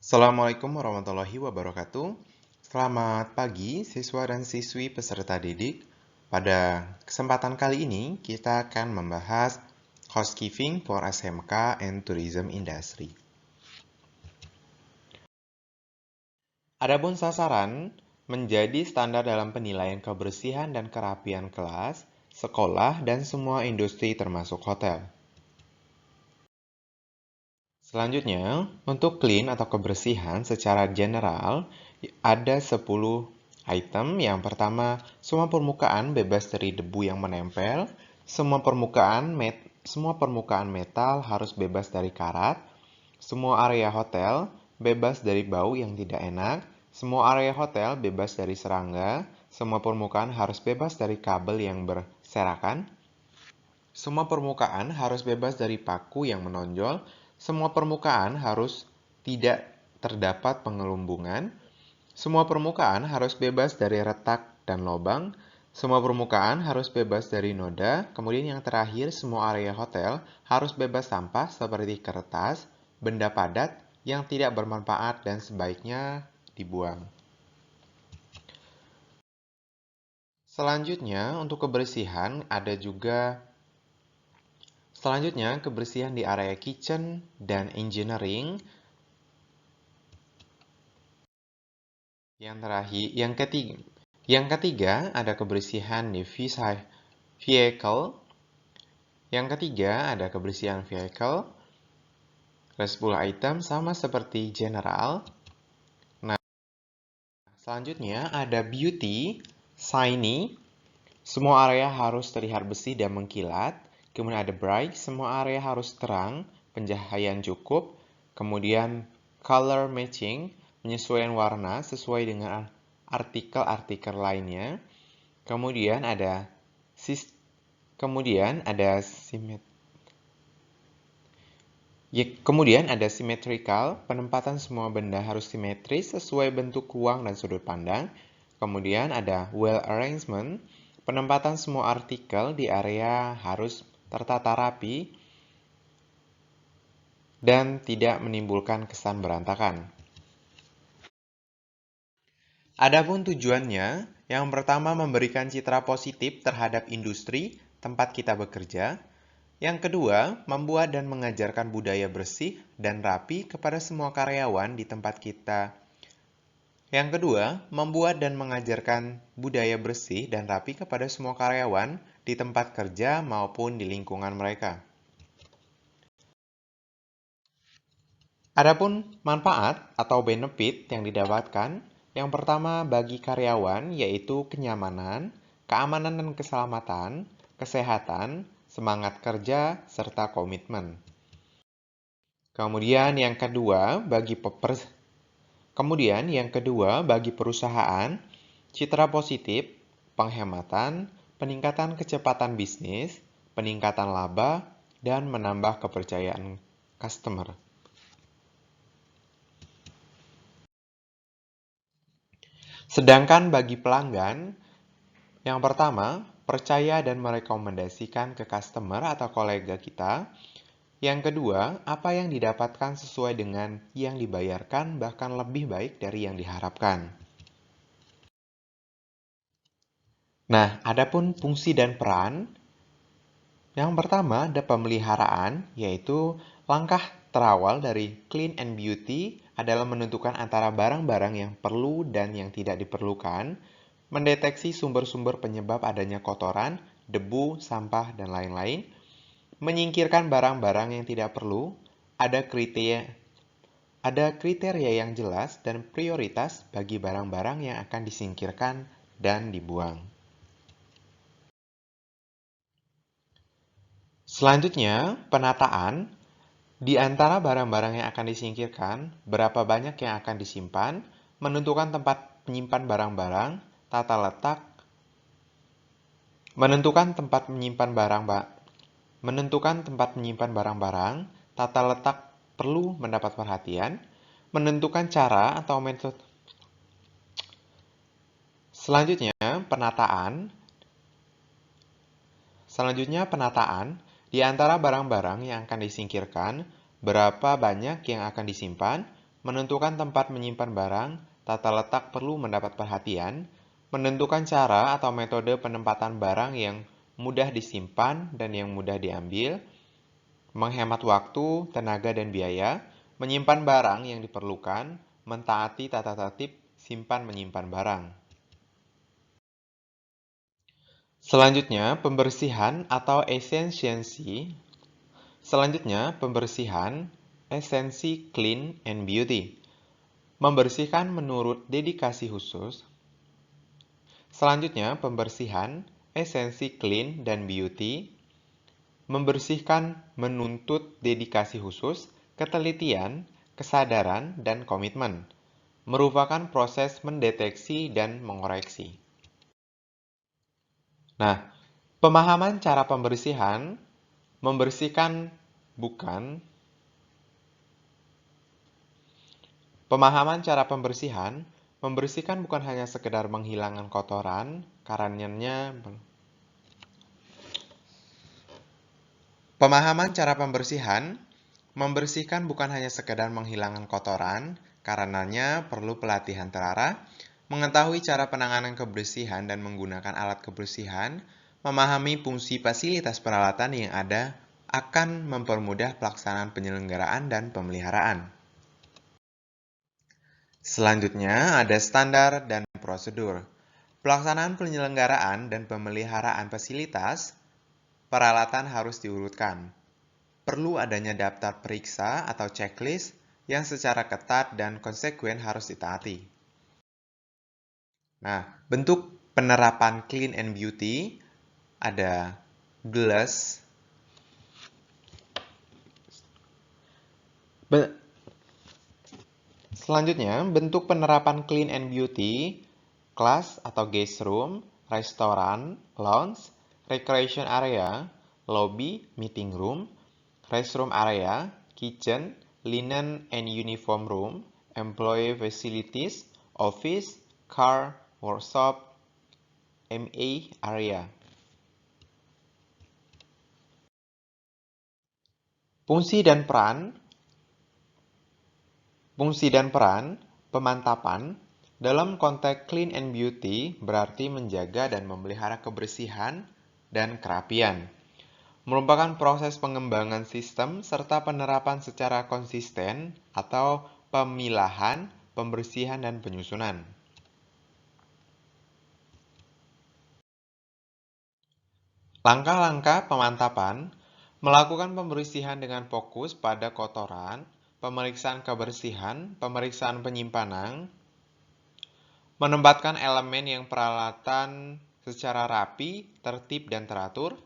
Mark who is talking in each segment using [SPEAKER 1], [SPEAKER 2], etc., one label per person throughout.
[SPEAKER 1] Assalamualaikum warahmatullahi wabarakatuh. Selamat pagi siswa dan siswi peserta didik. Pada kesempatan kali ini kita akan membahas Housekeeping for SMK and Tourism Industry. Adapun sasaran menjadi standar dalam penilaian kebersihan dan kerapian kelas, sekolah, dan semua industri termasuk hotel. Selanjutnya, untuk clean atau kebersihan secara general, ada 10 item. Yang pertama, semua permukaan bebas dari debu yang menempel, semua permukaan metal harus bebas dari karat, semua area hotel bebas dari bau yang tidak enak, semua area hotel bebas dari serangga, semua permukaan harus bebas dari kabel yang berserakan, semua permukaan harus bebas dari paku yang menonjol, semua permukaan harus tidak terdapat pengelumbungan, semua permukaan harus bebas dari retak dan lubang, semua permukaan harus bebas dari noda, kemudian yang terakhir semua area hotel harus bebas sampah seperti kertas, benda padat yang tidak bermanfaat dan sebaiknya dibuang. Selanjutnya, untuk kebersihan ada juga kebersihan di area kitchen dan engineering. Yang ketiga ada kebersihan di vehicle. Yang ketiga ada kebersihan vehicle. Ada 10 item sama seperti general. Nah, selanjutnya ada beauty, shiny. Semua area harus terlihat bersih dan mengkilat. Kemudian ada bright, semua area harus terang, pencahayaan cukup. Kemudian color matching, penyesuaian warna sesuai dengan artikel-artikel lainnya. Kemudian ada symmetrical, penempatan semua benda harus simetris sesuai bentuk ruang dan sudut pandang. Kemudian ada well arrangement, penempatan semua artikel di area harus tertata rapi dan tidak menimbulkan kesan berantakan. Adapun tujuannya, yang pertama memberikan citra positif terhadap industri tempat kita bekerja. Yang kedua, membuat dan mengajarkan budaya bersih dan rapi kepada semua karyawan di tempat kita. Yang kedua, membuat dan mengajarkan budaya bersih dan rapi kepada semua karyawan di tempat kerja maupun di lingkungan mereka. Adapun manfaat atau benefit yang didapatkan, yang pertama bagi karyawan yaitu kenyamanan, keamanan dan keselamatan, kesehatan, semangat kerja, serta komitmen. Kemudian yang kedua bagi perusahaan, citra positif, penghematan, peningkatan kecepatan bisnis, peningkatan laba, dan menambah kepercayaan customer. Sedangkan bagi pelanggan, yang pertama, percaya dan merekomendasikan ke customer atau kolega kita. Yang kedua, apa yang didapatkan sesuai dengan yang dibayarkan, bahkan lebih baik dari yang diharapkan. Nah, adapun fungsi dan peran, yang pertama ada pemeliharaan, yaitu langkah terawal dari clean and beauty adalah menentukan antara barang-barang yang perlu dan yang tidak diperlukan, mendeteksi sumber-sumber penyebab adanya kotoran, debu, sampah, dan lain-lain, menyingkirkan barang-barang yang tidak perlu, ada kriteria yang jelas dan prioritas bagi barang-barang yang akan disingkirkan dan dibuang. Selanjutnya, penataan. Di antara barang-barang yang akan disingkirkan, berapa banyak yang akan disimpan, menentukan tempat menyimpan barang-barang, tata letak, menentukan tempat menyimpan barang-barang, tata letak perlu mendapat perhatian, menentukan cara atau metode. Selanjutnya, penataan. Di antara barang-barang yang akan disingkirkan, berapa banyak yang akan disimpan, menentukan tempat menyimpan barang, tata letak perlu mendapat perhatian, menentukan cara atau metode penempatan barang yang mudah disimpan dan yang mudah diambil, menghemat waktu, tenaga, dan biaya, menyimpan barang yang diperlukan, mentaati tata tertib simpan menyimpan barang. Selanjutnya, pembersihan atau esensi. Selanjutnya, pembersihan, esensi clean and beauty. Membersihkan menurut dedikasi khusus. Selanjutnya, pembersihan, esensi clean dan beauty. Membersihkan menuntut dedikasi khusus, ketelitian, kesadaran, dan komitmen. Merupakan proses mendeteksi dan mengoreksi. Nah, pemahaman cara pembersihan, membersihkan bukan Pemahaman cara pembersihan, membersihkan bukan hanya sekedar menghilangkan kotoran, Pemahaman cara pembersihan, membersihkan bukan hanya sekedar menghilangkan kotoran, karenanya perlu pelatihan terarah, mengetahui cara penanganan kebersihan dan menggunakan alat kebersihan, memahami fungsi fasilitas peralatan yang ada akan mempermudah pelaksanaan penyelenggaraan dan pemeliharaan. Selanjutnya ada standar dan prosedur. Pelaksanaan penyelenggaraan dan pemeliharaan fasilitas, peralatan harus diurutkan. Perlu adanya daftar periksa atau checklist yang secara ketat dan konsekuen harus ditaati. Nah, bentuk penerapan clean and beauty ada GLASS. Selanjutnya, bentuk penerapan clean and beauty, class atau guest room, restoran, lounge, recreation area, lobby, meeting room, restroom area, kitchen, linen and uniform room, employee facilities, office, car, workshop, MA area. Fungsi dan peran pemantapan dalam konteks clean and beauty berarti menjaga dan memelihara kebersihan dan kerapian. Merupakan proses pengembangan sistem serta penerapan secara konsisten atau pemilahan, pembersihan, dan penyusunan. Langkah-langkah pemantapan melakukan pembersihan dengan fokus pada kotoran, pemeriksaan kebersihan, pemeriksaan penyimpanan, menempatkan elemen yang peralatan secara rapi, tertib, dan teratur.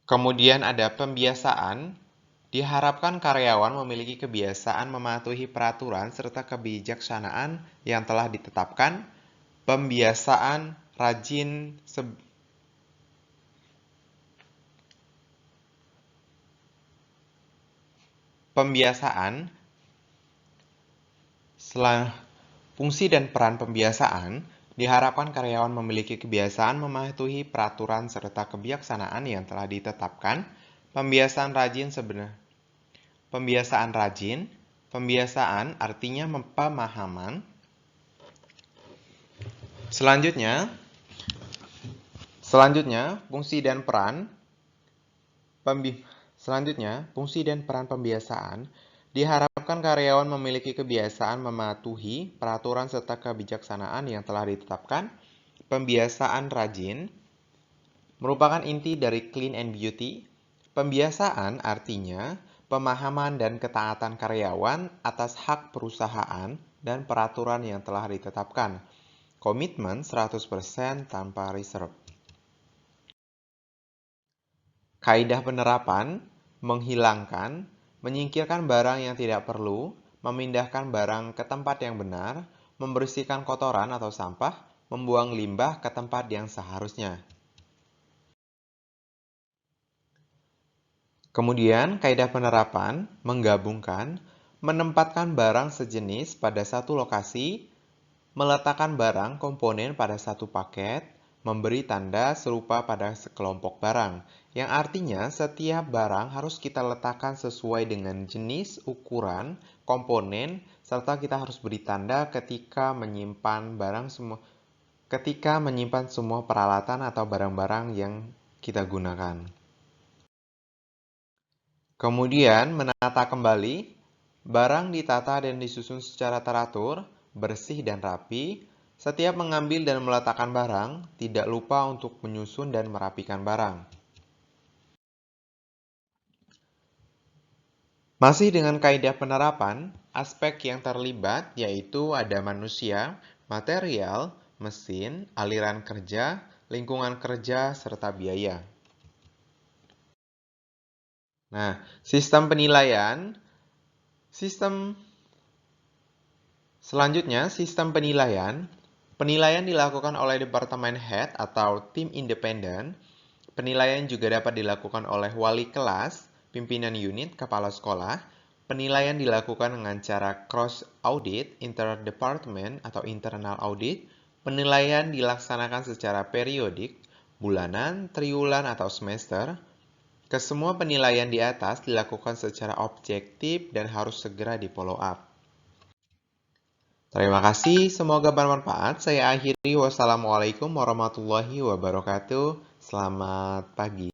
[SPEAKER 1] Kemudian ada pembiasaan. Diharapkan karyawan memiliki kebiasaan mematuhi peraturan serta kebijaksanaan yang telah ditetapkan. Pembiasaan rajin Fungsi dan peran pembiasaan diharapkan karyawan memiliki kebiasaan mematuhi peraturan serta kebijaksanaan yang telah ditetapkan. Pembiasaan artinya pemahaman. Selanjutnya, fungsi dan peran pembiasaan diharapkan karyawan memiliki kebiasaan mematuhi peraturan serta kebijaksanaan yang telah ditetapkan. Pembiasaan rajin merupakan inti dari clean and beauty. Pembiasaan artinya pemahaman dan ketaatan karyawan atas hak perusahaan dan peraturan yang telah ditetapkan. Komitmen 100% tanpa reserve. Kaidah penerapan, menghilangkan, menyingkirkan barang yang tidak perlu, memindahkan barang ke tempat yang benar, membersihkan kotoran atau sampah, membuang limbah ke tempat yang seharusnya. Kemudian, kaidah penerapan menggabungkan, menempatkan barang sejenis pada satu lokasi, meletakkan barang komponen pada satu paket, memberi tanda serupa pada sekelompok barang, yang artinya setiap barang harus kita letakkan sesuai dengan jenis, ukuran, komponen, serta kita harus beri tanda ketika menyimpan semua peralatan atau barang-barang yang kita gunakan. Kemudian menata kembali, barang ditata dan disusun secara teratur, bersih dan rapi. Setiap mengambil dan meletakkan barang, tidak lupa untuk menyusun dan merapikan barang. Masih dengan kaidah penerapan, aspek yang terlibat yaitu ada manusia, material, mesin, aliran kerja, lingkungan kerja, serta biaya. Nah, sistem penilaian. Selanjutnya, sistem penilaian. Penilaian dilakukan oleh departemen head atau tim independen. Penilaian juga dapat dilakukan oleh wali kelas, pimpinan unit, kepala sekolah. Penilaian dilakukan dengan cara cross audit, interdepartment atau internal audit. Penilaian dilaksanakan secara periodik, bulanan, triwulan, atau semester. Kesemua penilaian di atas dilakukan secara objektif dan harus segera di-follow up. Terima kasih, semoga bermanfaat. Saya akhiri, wassalamualaikum warahmatullahi wabarakatuh. Selamat pagi.